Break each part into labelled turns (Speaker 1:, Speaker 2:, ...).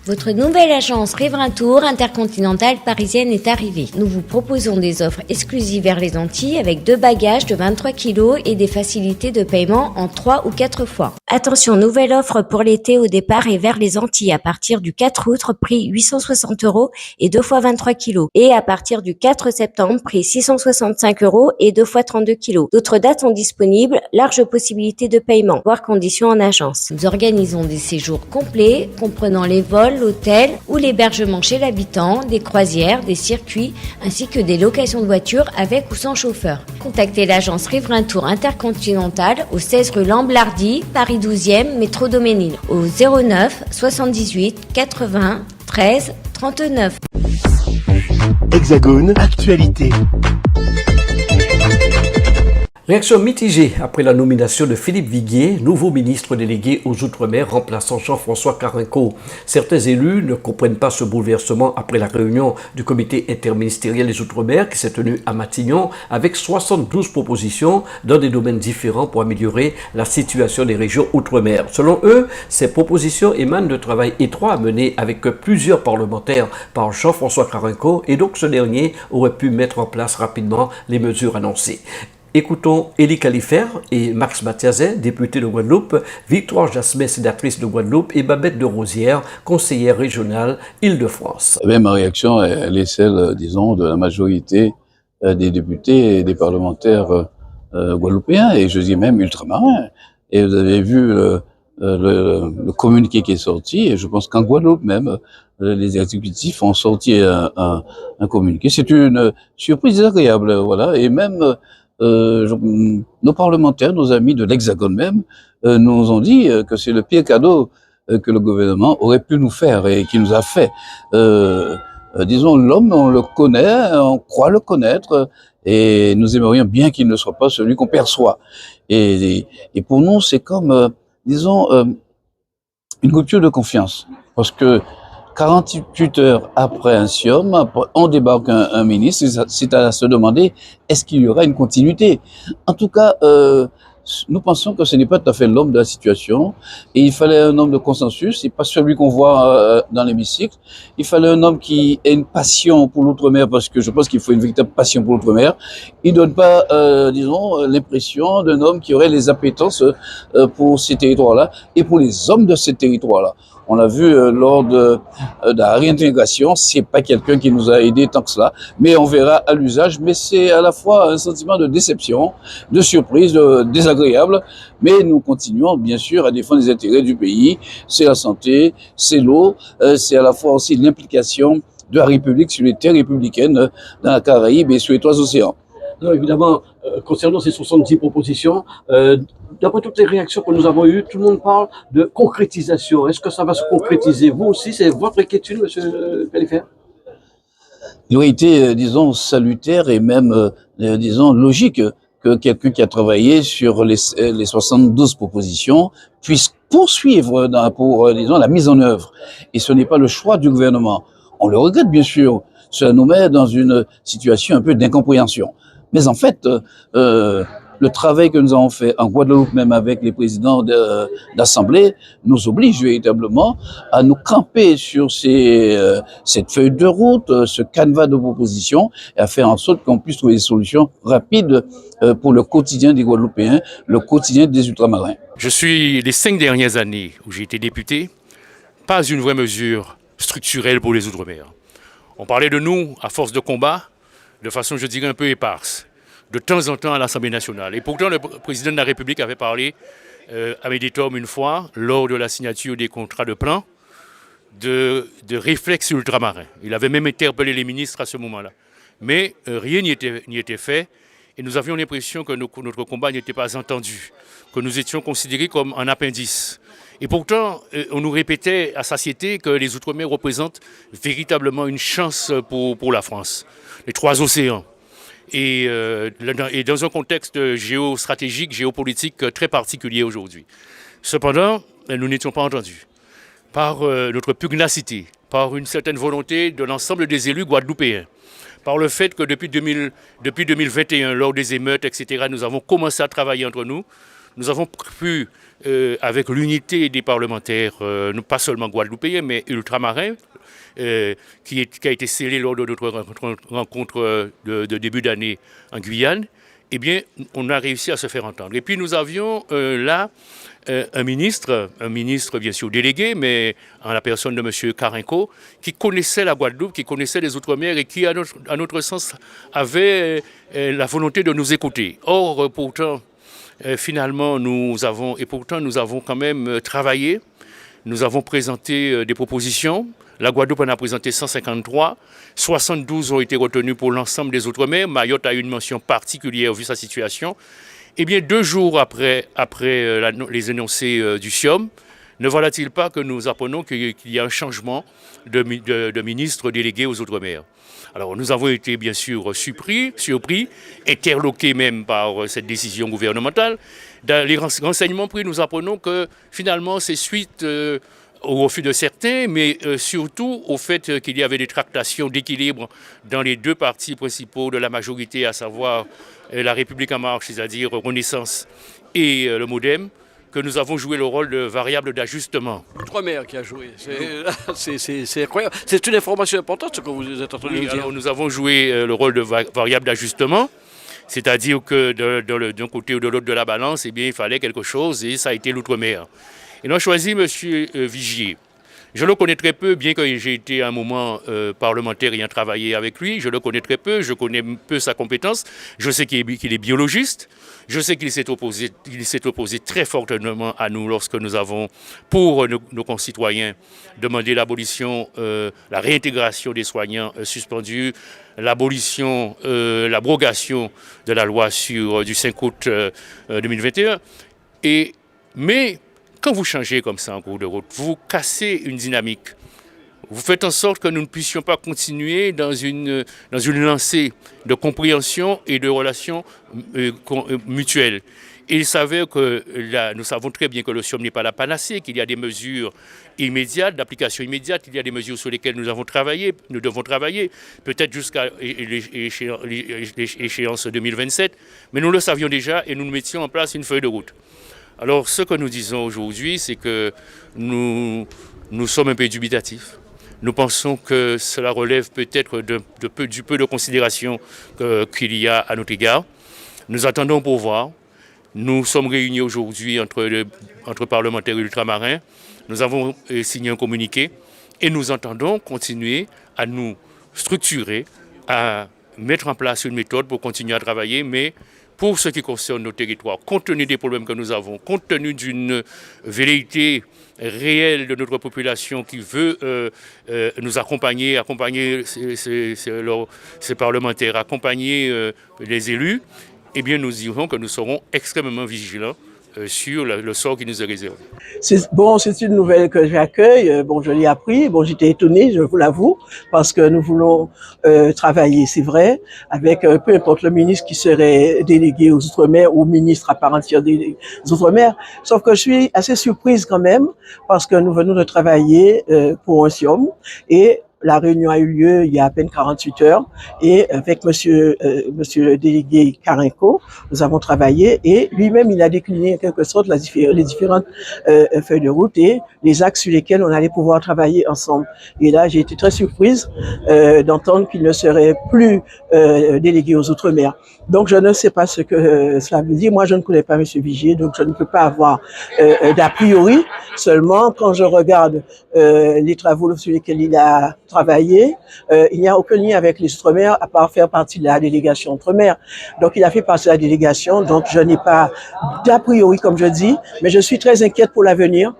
Speaker 1: Votre nouvelle agence Riverain Tour intercontinentale parisienne est arrivée. Nous vous proposons des offres exclusives vers les Antilles avec 2 bagages de 23 kg et des facilités de paiement en 3 ou 4 fois. Attention, nouvelle offre pour l'été au départ et vers les Antilles à partir du 4 août, prix 860 € et 2 fois 23 kg. Et à partir du 4 septembre, prix 665 € et 2 fois 32 kg. D'autres dates sont disponibles, large possibilité de paiement, voire conditions en agence. Nous organisons des séjours complets comprenant les vols, l'hôtel ou l'hébergement chez l'habitant, des croisières, des circuits, ainsi que des locations de voitures avec ou sans chauffeur. Contactez l'agence Riverain Tour Intercontinental au 16 rue Lamblardy, Paris 12e, métro Doménil, au 09 78 80 13 39.
Speaker 2: Hexagone, actualité.
Speaker 3: Réaction mitigée après la nomination de Philippe Viguier, nouveau ministre délégué aux Outre-mer remplaçant Jean-François Carenco. Certains élus ne comprennent pas ce bouleversement après la réunion du comité interministériel des Outre-mer qui s'est tenue à Matignon avec 72 propositions dans des domaines différents pour améliorer la situation des régions Outre-mer. Selon eux, ces propositions émanent de travail étroit mené avec plusieurs parlementaires par Jean-François Carenco et donc ce dernier aurait pu mettre en place rapidement les mesures annoncées. Écoutons Élie Califère et Max Mathiazet, député de Guadeloupe, Victoire Jasmin, sénatrice de Guadeloupe, et Babette de Rosière, conseillère régionale Île-de-France.
Speaker 4: Eh bien, ma réaction, elle est celle, disons, de la majorité des députés et des parlementaires guadeloupéens, et je dis même ultramarins. Et vous avez vu le communiqué qui est sorti, et je pense qu'en Guadeloupe même, les exécutifs ont sorti un communiqué. C'est une surprise agréable, voilà, et même nos parlementaires, nos amis de l'Hexagone même, nous ont dit que c'est le pire cadeau que le gouvernement aurait pu nous faire et qui nous a fait. Disons, l'homme, on le connaît, on croit le connaître, et nous aimerions bien qu'il ne soit pas celui qu'on perçoit. Et pour nous, c'est comme, disons, une rupture de confiance. Parce que 48 heures après un SIOM, on débarque un ministre, c'est à se demander, est-ce qu'il y aura une continuité? En tout cas, nous pensons que ce n'est pas tout à fait l'homme de la situation, et il fallait un homme de consensus, et pas celui qu'on voit dans l'hémicycle. Il fallait un homme qui ait une passion pour l'outre-mer, parce que je pense qu'il faut une véritable passion pour l'outre-mer. Il ne donne pas, disons, l'impression d'un homme qui aurait les appétences pour ces territoires-là, et pour les hommes de ces territoires-là. On l'a vu lors de la réintégration, c'est pas quelqu'un qui nous a aidé tant que cela, mais on verra à l'usage. Mais c'est à la fois un sentiment de déception, de surprise, de désagréable. Mais nous continuons bien sûr à défendre les intérêts du pays. C'est la santé, c'est l'eau, c'est à la fois aussi l'implication de la République sur les terres républicaines dans la Caraïbe et sur les 3 océans.
Speaker 3: Alors évidemment, concernant ces 70 propositions, d'après toutes les réactions que nous avons eues, tout le monde parle de concrétisation. Est-ce que ça va se concrétiser? Vous aussi, c'est votre inquiétude, M. Califère?
Speaker 4: Il aurait été, disons, salutaire et même, disons, logique que quelqu'un qui a travaillé sur les 72 propositions puisse poursuivre pour, disons, la mise en œuvre. Et ce n'est pas le choix du gouvernement. On le regrette, bien sûr. Cela nous met dans une situation un peu d'incompréhension. Mais en fait, le travail que nous avons fait en Guadeloupe, même avec les présidents d'assemblée, nous oblige véritablement à nous camper sur cette feuille de route, ce canevas de propositions, et à faire en sorte qu'on puisse trouver des solutions rapides pour le quotidien des Guadeloupéens, le quotidien des Ultramarins.
Speaker 5: Je suis, les 5 dernières années où j'ai été député, pas une vraie mesure structurelle pour les Outre-mer. On parlait de nous, à force de combat, de façon, je dirais, un peu éparse, de temps en temps à l'Assemblée nationale. Et pourtant, le président de la République avait parlé à Meditom une fois, lors de la signature des contrats de plan, de réflexe ultramarin. Il avait même interpellé les ministres à ce moment-là. Mais rien n'y était fait, et nous avions l'impression que notre combat n'était pas entendu, que nous étions considérés comme un appendice. Et pourtant, on nous répétait à satiété que les Outre-mer représentent véritablement une chance pour la France. Les 3 océans. Et dans un contexte géostratégique, géopolitique très particulier aujourd'hui. Cependant, nous n'étions pas entendus. Par notre pugnacité, par une certaine volonté de l'ensemble des élus guadeloupéens, par le fait que depuis 2021, lors des émeutes, etc., nous avons commencé à travailler entre nous, nous avons pu, avec l'unité des parlementaires, pas seulement guadeloupéens, mais ultramarins, qui a été scellée lors de notre rencontre de début d'année en Guyane, eh bien, on a réussi à se faire entendre. Et puis nous avions là un ministre bien sûr délégué, mais en la personne de M. Carinco, qui connaissait la Guadeloupe, qui connaissait les Outre-mer et qui, à notre sens, avait la volonté de nous écouter. Or, pourtant, finalement, nous avons quand même travaillé. Nous avons présenté des propositions. La Guadeloupe en a présenté 153. 72 ont été retenus pour l'ensemble des Outre-mer. Mayotte a eu une mention particulière vu sa situation. Eh bien, 2 jours après les énoncés du SIOM, ne voilà-t-il pas que nous apprenons qu'il y a un changement de ministre délégué aux Outre-mer. Alors, nous avons été bien sûr surpris, interloqués même par cette décision gouvernementale. Dans les renseignements pris, nous apprenons que finalement, c'est suite au refus de certains, mais surtout au fait qu'il y avait des tractations d'équilibre dans les 2 partis principaux de la majorité, à savoir la République en marche, c'est-à-dire Renaissance et le MODEM, que nous avons joué le rôle de variable d'ajustement.
Speaker 3: Outre-mer qui a joué, c'est incroyable. C'est une information importante ce que vous êtes en train de dire.
Speaker 5: Alors, nous avons joué le rôle de variable d'ajustement, c'est-à-dire que d'un côté ou de l'autre de la balance, eh bien, il fallait quelque chose et ça a été l'outre-mer. Et nous avons choisi M. Vigier. Je le connais très peu, bien que j'ai été à un moment parlementaire ayant travaillé avec lui. Je le connais très peu, je connais peu sa compétence. Je sais qu'il est biologiste. Je sais qu'il s'est opposé très fortement à nous lorsque nous avons, pour nos concitoyens, demandé l'abolition, la réintégration des soignants suspendus, l'abrogation de la loi du 5 août 2021. Mais quand vous changez comme ça en cours de route, vous cassez une dynamique. Vous faites en sorte que nous ne puissions pas continuer dans une lancée de compréhension et de relations mutuelles. Et il s'avère que nous savons très bien que le SIOM n'est pas la panacée, qu'il y a des mesures immédiates, d'application immédiate, il y a des mesures sur lesquelles nous devons travailler, peut-être jusqu'à l'échéance 2027, mais nous le savions déjà et nous mettions en place une feuille de route. Alors, ce que nous disons aujourd'hui, c'est que nous sommes un peu dubitatifs. Nous pensons que cela relève peut-être du peu de considération qu'il y a à notre égard. Nous attendons pour voir. Nous sommes réunis aujourd'hui entre parlementaires ultramarins. Nous avons signé un communiqué et nous entendons continuer à nous structurer, à mettre en place une méthode pour continuer à travailler, mais pour ce qui concerne nos territoires, compte tenu des problèmes que nous avons, compte tenu d'une velléité réelle de notre population qui veut nous accompagner ces parlementaires, accompagner les élus, eh bien nous dirons que nous serons extrêmement vigilants sur le sort qui nous est réservé.
Speaker 2: C'est une nouvelle que j'accueille. Je l'ai appris. J'étais étonné, je vous l'avoue, parce que nous voulons travailler, c'est vrai, avec peu importe le ministre qui serait délégué aux Outre-mer ou ministre à part entière des Outre-mer. Sauf que je suis assez surprise quand même, parce que nous venons de travailler pour un SIOM et la réunion a eu lieu il y a à peine 48 heures et avec monsieur délégué Carinco, nous avons travaillé et lui-même il a décliné en quelque sorte les différentes feuilles de route et les axes sur lesquels on allait pouvoir travailler ensemble. Et là, j'ai été très surprise d'entendre qu'il ne serait plus délégué aux Outre-mer. Donc, je ne sais pas ce que cela veut dire. Moi, je ne connais pas monsieur Vigier, donc je ne peux pas avoir d'a priori. Seulement, quand je regarde les travaux sur lesquels il a travaillé, il n'y a aucun lien avec les Outre-mer à part faire partie de la délégation Outre-mer. Donc, il a fait partie de la délégation, donc je n'ai pas d'a priori, comme je dis, mais je suis très inquiète pour l'avenir.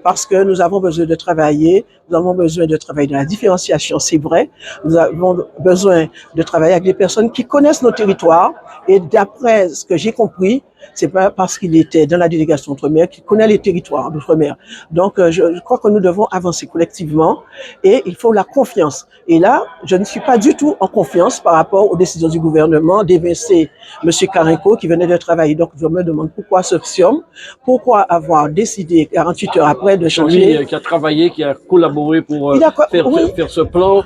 Speaker 2: Parce que nous avons besoin de travailler, nous avons besoin de travailler dans la différenciation, c'est vrai. Nous avons besoin de travailler avec des personnes qui connaissent nos territoires et d'après ce que j'ai compris, c'est pas parce qu'il était dans la délégation Outre-mer qu'il connaît les territoires d'Outre-mer. Donc, je crois que nous devons avancer collectivement et il faut la confiance. Et là, je ne suis pas du tout en confiance par rapport aux décisions du gouvernement d'évincer M. Carinco qui venait de travailler. Donc, je me demande pourquoi ce SIOM, pourquoi avoir décidé 48 heures après de changer.
Speaker 3: Qui a travaillé, qui a collaboré pour faire ce plan,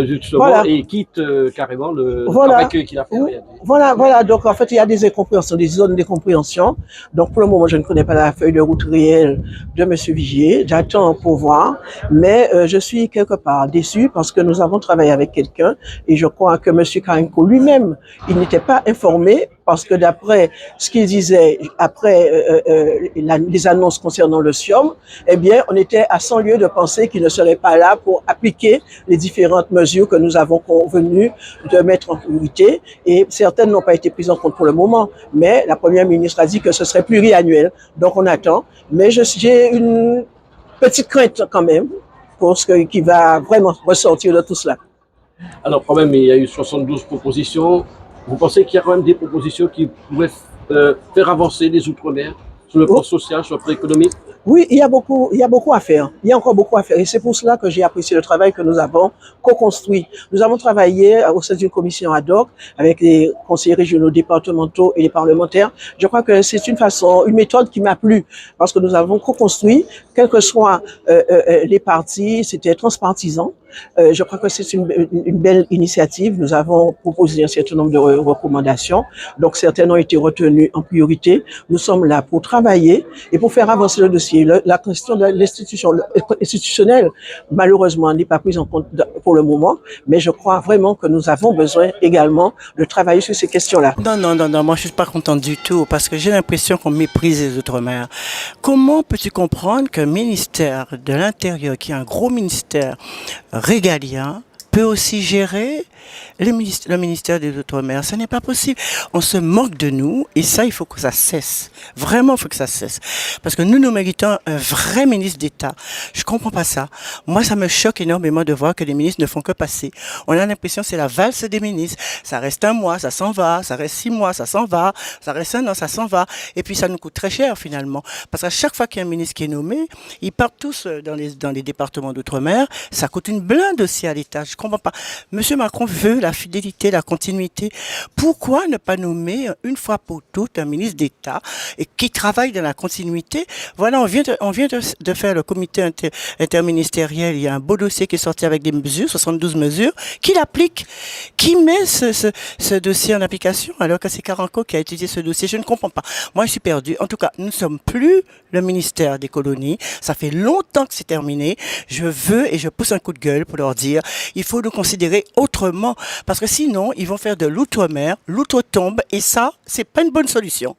Speaker 3: justement, voilà. Et quitte carrément le travail qu'il a fait.
Speaker 2: Voilà. Donc, en fait, il y a des incompréhensions, des zones de incompréhension. Donc, pour le moment, je ne connais pas la feuille de route réelle de M. Vigier. J'attends pour voir, mais je suis quelque part déçu parce que nous avons travaillé avec quelqu'un et je crois que M. Karenko lui-même, il n'était pas informé parce que d'après ce qu'il disait après les annonces concernant le SIOM, eh bien, on était à 100 lieues de penser qu'il ne serait pas là pour appliquer les différentes mesures que nous avons convenu de mettre en priorité et certaines n'ont pas été prises en compte pour le moment. Mais la Première ministre a dit que ce serait pluriannuel. Donc, on attend. Mais j'ai une petite crainte quand même pour ce qui va vraiment ressortir de tout cela.
Speaker 3: Alors quand même, il y a eu 72 propositions. Vous pensez qu'il y a quand même des propositions qui pourraient faire avancer les Outre-mer sur le plan social, sur le plan économique?
Speaker 2: Oui, il y a beaucoup à faire. Il y a encore beaucoup à faire. Et c'est pour cela que j'ai apprécié le travail que nous avons co-construit. Nous avons travaillé au sein d'une commission ad hoc avec les conseillers régionaux, départementaux et les parlementaires. Je crois que c'est une méthode qui m'a plu parce que nous avons co-construit, quels que soient les partis, c'était transpartisan. Je crois que c'est une belle initiative. Nous avons proposé un certain nombre de recommandations. Donc, certaines ont été retenues en priorité. Nous sommes là pour travailler et pour faire avancer le dossier. La question de l'institution institutionnelle, malheureusement, n'est pas prise en compte pour le moment. Mais je crois vraiment que nous avons besoin également de travailler sur ces questions-là.
Speaker 6: Non. Moi, je suis pas contente du tout parce que j'ai l'impression qu'on méprise les Outre-mer. Comment peux-tu comprendre qu'un ministère de l'Intérieur, qui est un gros ministère régalien, peut aussi gérer le ministère des Outre-mer? Ce n'est pas possible. On se moque de nous et ça, il faut que ça cesse. Vraiment, il faut que ça cesse. Parce que nous méritons un vrai ministre d'État. Je comprends pas ça. Moi, ça me choque énormément de voir que les ministres ne font que passer. On a l'impression que c'est la valse des ministres. Ça reste un mois, ça s'en va. Ça reste 6 mois, ça s'en va. Ça reste un an, ça s'en va. Et puis, ça nous coûte très cher, finalement. Parce qu'à chaque fois qu'il y a un ministre qui est nommé, ils partent tous dans les départements d'Outre-mer. Ça coûte une blinde aussi à l'État. Je comprends pas. Monsieur Macron veut la fidélité, la continuité. Pourquoi ne pas nommer une fois pour toutes un ministre d'État et qui travaille dans la continuité? Voilà, on vient de faire le comité interministériel. Il y a un beau dossier qui est sorti avec des mesures, 72 mesures. Qui l'applique? Qui met ce dossier en application alors que c'est Karenko qui a étudié ce dossier? Je ne comprends pas. Moi, je suis perdu. En tout cas, nous ne sommes plus le ministère des colonies. Ça fait longtemps que c'est terminé. Je veux et je pousse un coup de gueule pour leur dire, il faut nous considérer autrement. Parce que sinon, ils vont faire de l'outre-mer, l'outre-tombe, et ça, c'est pas une bonne solution.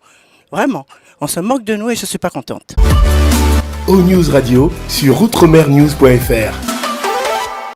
Speaker 6: Vraiment. On se moque de nous et je suis pas contente.
Speaker 7: O-News Radio sur outremernews.fr.